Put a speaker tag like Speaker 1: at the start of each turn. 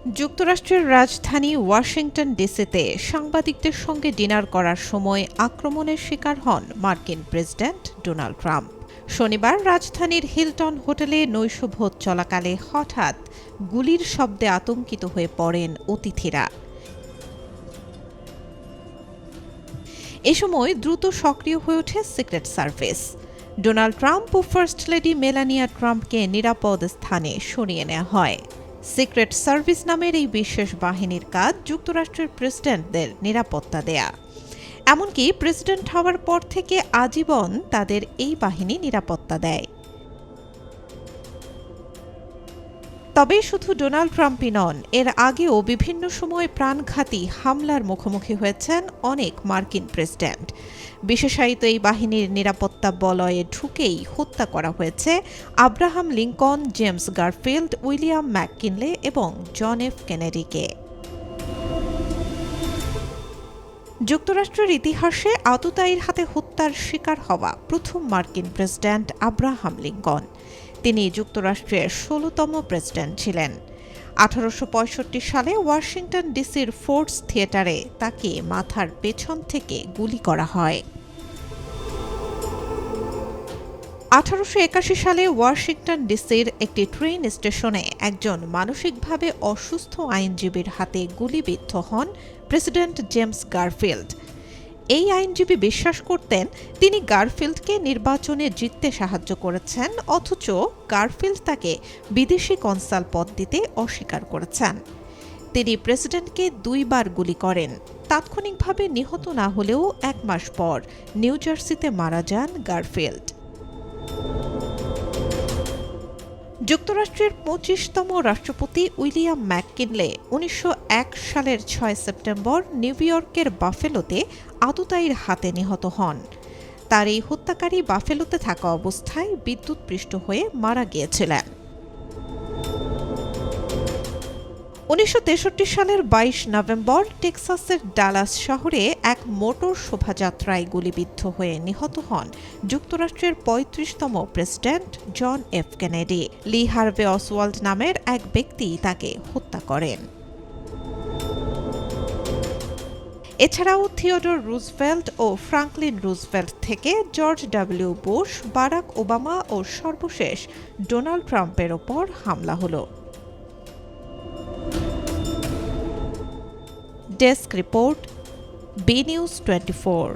Speaker 1: যুক্তরাষ্ট্রের রাজধানী ওয়াশিংটন ডিসিতে সাংবাদিকদের সঙ্গে ডিনার করার সময় আক্রমণের শিকার হন মার্কিন প্রেসিডেন্ট ডোনাল্ড ট্রাম্প। শনিবার রাজধানীর হিলটন হোটেলে নৈশভোজ চলাকালে হঠাৎ গুলির শব্দে আতঙ্কিত হয়ে পড়েন অতিথিরা। এ সময় দ্রুত সক্রিয় হয়ে ওঠে সিক্রেট সার্ভিস। ডোনাল্ড ট্রাম্প ও ফার্স্ট লেডি মেলানিয়া ট্রাম্পকে নিরাপদ স্থানে সরিয়ে নেওয়া হয়। সিক্রেট সার্ভিস নামের এই বিশেষ বাহিনীর কাজ যুক্তরাষ্ট্রের প্রেসিডেন্টদের নিরাপত্তা দেয়া। এমনকি প্রেসিডেন্ট হওয়ার পর থেকে আজীবন তাদের এই বাহিনী নিরাপত্তা দেয়। তবে শুধু ডোনাল্ড ট্রাম্পই নন, এর আগেও বিভিন্ন সময় প্রাণঘাতী হামলার মুখোমুখি হয়েছেন অনেক মার্কিন প্রেসিডেন্ট। বিশেষায়িত এই বাহিনীর নিরাপত্তা বলয়ে ঢুকেই হত্যা করা হয়েছে Abraham Lincoln, James Garfield, William McKinley এবং জন এফ কেনেডিকে। যুক্তরাষ্ট্রের ইতিহাসে আততায়ীর হাতে হত্যার শিকার হওয়া প্রথম মার্কিন প্রেসিডেন্ট আব্রাহাম লিঙ্কন। তিনি যুক্তরাষ্ট্রের ১৬তম প্রেসিডেন্ট ছিলেন। ১৮৬৫ সালে ওয়াশিংটন ডিসির ফোর্ডস থিয়েটারে তাকে মাথার পেছন থেকে গুলি করা হয়। ১৮৮১ সালে ওয়াশিংটন ডিসির একটি ট্রেন স্টেশনে একজন মানসিকভাবে অসুস্থ আইনজীবীর হাতে গুলিবিদ্ধ হন প্রেসিডেন্ট জেমস গারফিল্ড। এই আইনজীবী বিশ্বাস করতেন তিনি গারফিল্ডকে নির্বাচনে জিততে সাহায্য করেছেন, অথচ গারফিল্ড তাকে বিদেশি কনসাল পদ দিতে অস্বীকার করেছেন। তিনি প্রেসিডেন্টকে ২ বার গুলি করেন। তাৎক্ষণিকভাবে নিহত না হলেও ১ মাস পর নিউ জার্সিতে মারা যান গারফিল্ড। যুক্তরাষ্ট্রের ২৫তম রাষ্ট্রপতি উইলিয়াম ম্যাককিনলে ১৯০১ সালের ৬ সেপ্টেম্বর নিউ ইয়র্কের বাফেলোতে আততায়ীর হাতে নিহত হন। তার এই হত্যাকারী বাফেলোতে থাকা অবস্থায় বিদ্যুৎপৃষ্ট হয়ে মারা গিয়েছিলেন। ১৯৬৩ সালের ২২ নভেম্বর টেক্সাসের ডালাস শহরে এক মোটর শোভাযাত্রায় গুলিবিদ্ধ হয়ে নিহত হন যুক্তরাষ্ট্রের ৩৫তম president John F Kennedy. Lee Harvey Oswald নামের এক ব্যক্তি তাকে হত্যা করেন। এছাড়াও থিওডোর রুজভেল্ট ও ফ্রাঙ্কলিন রুজভেল্ট থেকে George W Bush, Barack Obama ও সর্বশেষ ডোনাল্ড ট্রাম্পের ওপর হামলা হলো। Desk report, B news 24।